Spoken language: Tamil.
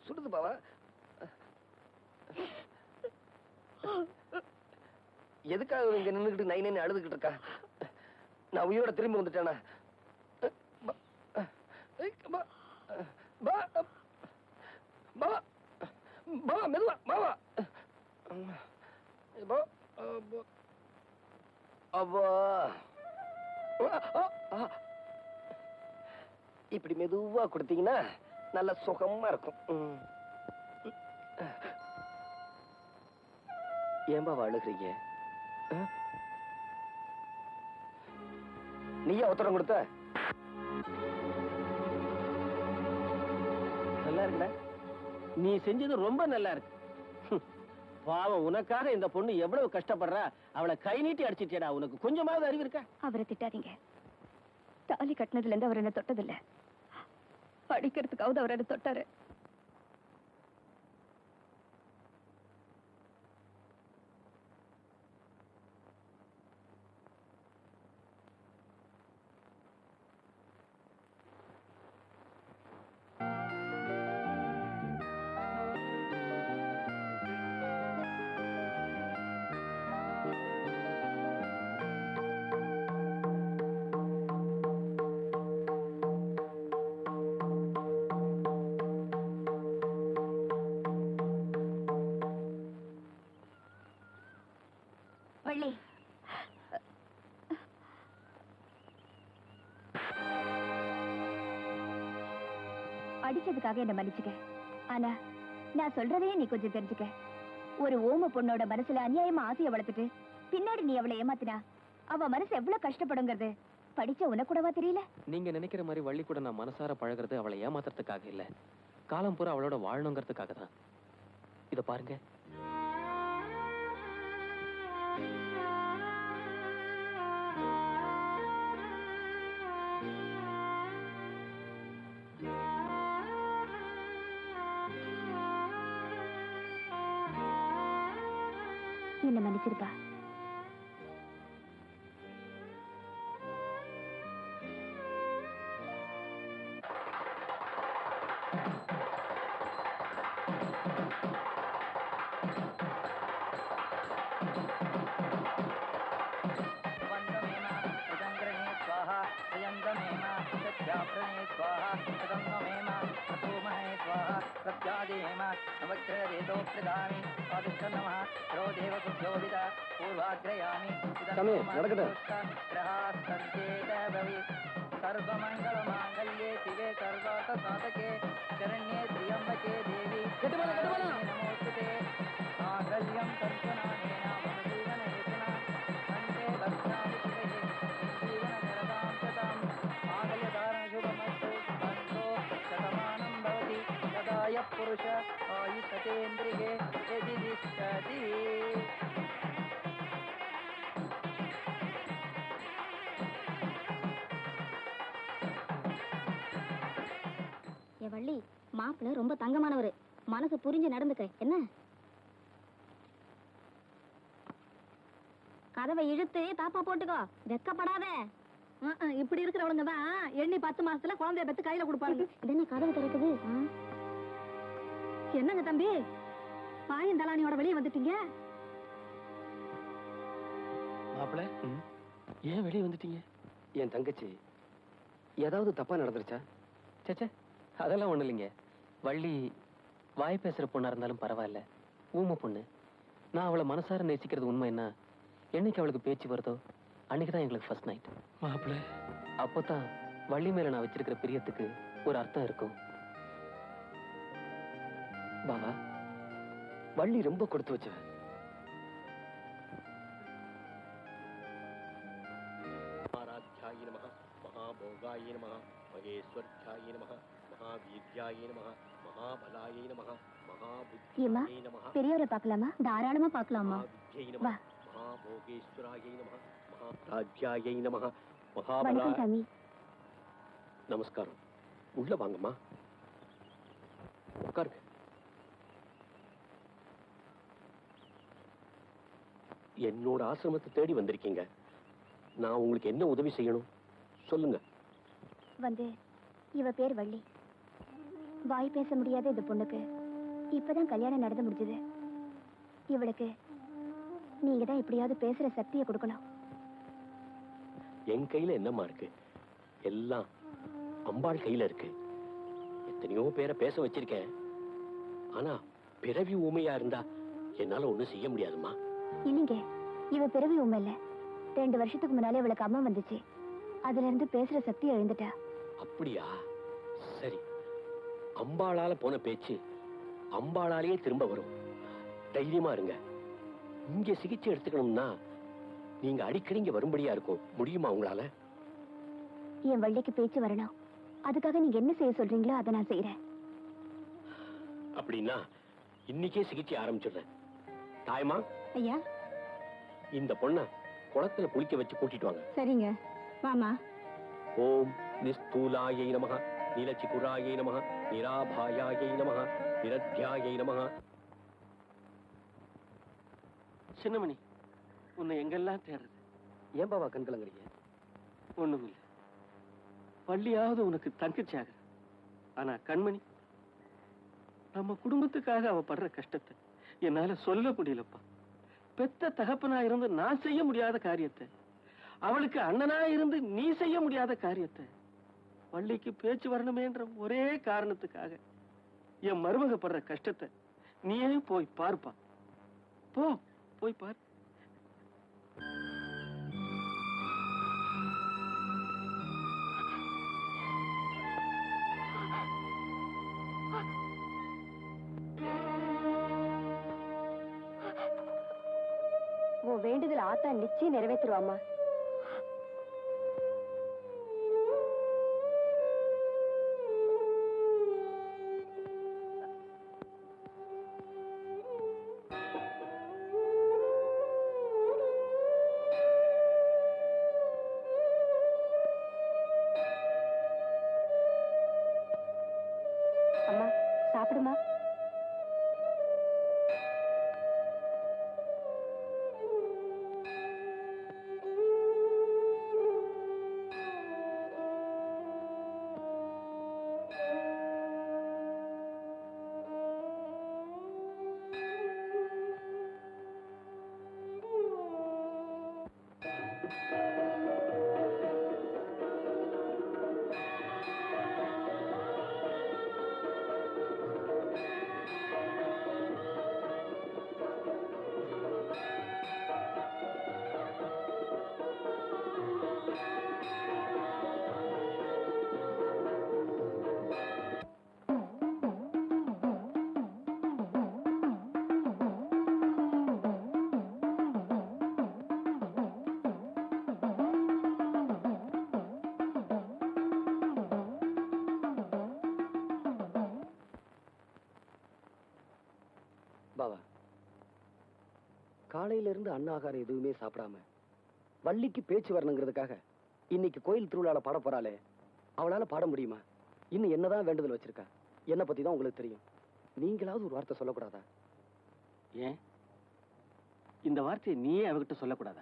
சுடுது பாவா. எதுக்காக இங்க நின்னுக்கிட்டு நைனு அழுதுகிட்டு இருக்கா? நான் உயிரோட திரும்பி வந்துட்டேனா? மெதுவா பாவா. இப்படி மெதுவா கொடுத்தீங்கன்னா நல்ல சுகமா இருக்கும். ஏன்பா அழுகிறீங்க? நீயா உத்தரவு கொடுத்த? நல்லா இருக்குடா. நீ செஞ்சது ரொம்ப நல்லா இருக்கு. பாவம், உனக்காக இந்த பொண்ணு எவ்வளவு கஷ்டப்படுறா. அவளை கை நீட்டி அடிச்சிட்டேடா. உனக்கு கொஞ்சமாவது அறிவு இருக்கா? அவரை திட்டாதீங்க. தாலி கட்டினதுல இருந்து அவர் என்ன தொட்டதில்லை. அடிக்கிறதுக்காவது அவர் என்ன தொட்டாரு. அடிச்சதுக்காக என்ன மன்னிச்சுக்க. ஆனா நான் சொல்றதையே நீ கொஞ்சம் தெரிஞ்சுக்க. ஒரு ஓம பொண்ணோட மனசுல அநியாயமா ஆசைய வளர்த்துட்டு பின்னாடி நீ அவளை ஏமாத்தினா அவ மனசு எவ்வளவு கஷ்டப்படுங்கிறது படிச்ச உனக்கு கூடவா தெரியல? நீங்க நினைக்கிற மாதிரி வள்ளி கூட நான் மனசார பழகிறது அவளை ஏமாத்துறதுக்காக இல்ல, காலம் பூரா அவளோட வாழணுங்கிறதுக்காக தான். இத பாருங்க. என்ன மன்னிச்சிருப்பா. सर्वमंगलमांगल्ये शिवे सर्वार्थसाधके शरण्ये त्र्यंबके देवी नमोस्तुते मांगल्यं सर्वनामेन मम जीवनहेतुना वन्दे भद्राणि शिवे जीवनशरदां शतम् मांगल्यधारणशुभमस्तु बन्धो शतमानं भवति सदाय पुरुष आयुष्यतेन्द्रिये यदिष्यति. வள்ளி, மாப்பிள்ள ரொம்ப தங்கமானவரு. மனசு புரிஞ்சு நடந்துக்க. என்ன கதவை இழுத்து தாப்பா போட்டுக்கோ, வெக்கப்படாத. இப்படி இருக்கிறவங்க தான் எண்ணி 10 மாசத்துல குழந்தைய பெத்து கையில கொடுப்பாங்க. என்ன கதவு திறக்குது? என்னங்க தம்பி, பாயும் தலானியோட வெளியே வந்துட்டீங்க? மாப்பிள்ள, ஏன் வெளியே வந்துட்டீங்க? என் தங்கச்சி ஏதாவது தப்பா நடந்துருச்சா? சேச்சே, அதெல்லாம் ஒண்ணு இல்லைங்க. வள்ளி வாய் பேசுற பொண்ணா இருந்தாலும் பரவாயில்ல, ஊம பொண்ணு. நான் அவளை மனசார நேசிக்கிறது உண்மை. என்ன என்னைக்கு அவளுக்கு பேச்சு வருதோ அன்னைக்குதான் எங்களுக்கு ஃபர்ஸ்ட் நைட். மாப்பிள்ள, அப்போதான் வள்ளி மேல நான் வச்சிருக்கிற பிரியத்துக்கு ஒரு அர்த்தம் இருக்கும். பாவா, வள்ளி ரொம்ப கொடுத்து வச்ச. ஆராத்யாய நமஹ, மகாபோகாய நமஹ, மகேஸ்வர்யாய நமஹ, மகாவீர்யாய நமஹ, மகாபலாய நமஹ, மகாபுத்தியாய நமஹ. பெரியவரை பார்க்கலாமா? தாராளமா பார்க்கலாமா? மகாவித்யை நமஹ, மகாபோகேஸ்வராய நமஹ, மகாராஜ்யாய நமஹ, மகாபலாய. வணக்கம் சாமி. நமஸ்காரம். உள்ள வாங்கம்மா, உட்காருங்க. என்னோட ஆசிரமத்தை தேடி வந்திருக்கீங்க. நான் உங்களுக்கு என்ன உதவி செய்யணும் சொல்லுங்க. இவ பேர் வள்ளி. வாய் பேச முடியாத இந்த பொண்ணுக்கு இப்பதான் கல்யாணம் நடந்து முடிஞ்சது. இவளுக்கு நீங்க தான் எப்படியாவது பேசுற சக்தியை கொடுக்கணும். என் கையில என்னம்மா இருக்கு? எல்லாம் அம்பாள் கையில இருக்கு. எத்தனையோ பேரை பேச வச்சிருக்கேன். ஆனா பிறவி ஊமையா இருந்தா என்னால ஒண்ணும் செய்ய முடியாதுமா. இல்லைங்க, இவ பிறவி உண்மை இல்ல. 2 வருஷத்துக்கு முன்னாலே இவளுக்கு அம்மா வந்துச்சு. அதுல இருந்து பேசுற சக்தி எழுந்துட்டா. அப்படியா? சரி, அம்பாளால போன பேச்சு அம்பாளாலேயே திரும்ப வரும். தைரியமா இருங்க. இங்க சிகிச்சை எடுத்துக்கணும்னா நீங்க அடிக்கடி இங்க வரும்படியா இருக்கும். முடியுமா உங்களால? என் வள்ளிக்கு பேச்சு வரணும். அதுக்காக நீங்க என்ன செய்ய சொல்றீங்களோ அதை நான் செய்யறேன். அப்படின்னா இன்னைக்கே சிகிச்சை ஆரம்பிச்சிடுறேன். தாயமா, ஐயா. இந்த பொண்ண குளத்துல குளிக்க வச்சு கூட்டிட்டு வாங்க. சரிங்க, மாமா. ஓம் நிஸ்தூலாயை நமஹ, நீலச்சிகுராயை நமஹ, நிராபாயாயை நமஹ, நிரத்யாயை நமஹ. சின்னமணி, உன்னை எங்கெல்லாம் தேடுறது? ஏன் பாவா கண் கலங்குறீங்க? ஒண்ணுமில்லை. பள்ளியாவது உனக்கு தங்கச்சியாக. ஆனா கண்மணி, நம்ம குடும்பத்துக்காக அவ படுற கஷ்டத்தை என்னால சொல்ல முடியலப்பா. பெத்த தகப்பனா இருந்து நான் செய்ய முடியாத காரியத்தை, அவளுக்கு அண்ணனா இருந்து நீ செய்ய முடியாத காரியத்தை, பள்ளிக்கு பேச்சு வரணுமேன்ற ஒரே காரணத்துக்காக என் மருமக படுற கஷ்டத்தை நீயே போய் பார்ப்பா. போ, போய் பார். உன் வேண்டுதல் ஆத்தா நிச்சயம் நிறைவேற்றுவாமா. அம்மா, சாப்பிடுமா. பாவா, காலையில இருந்து அன்னாகாரம் எதுவுமே சாப்பிடாம வள்ளிக்கு பேச்சு வரணுங்கிறதுக்காக இன்னைக்கு கோயில் திருவிழால பாட போறாளே, அவளால பாட முடியுமா? இன்னும் என்னதான் வேண்டுதல் வச்சிருக்கா? என்ன பத்தி தான் உங்களுக்கு தெரியும். நீங்களாவது ஒரு வார்த்தை சொல்லக்கூடாதா? ஏன் இந்த வார்த்தையை நீயே அவகிட்ட சொல்லக்கூடாதா?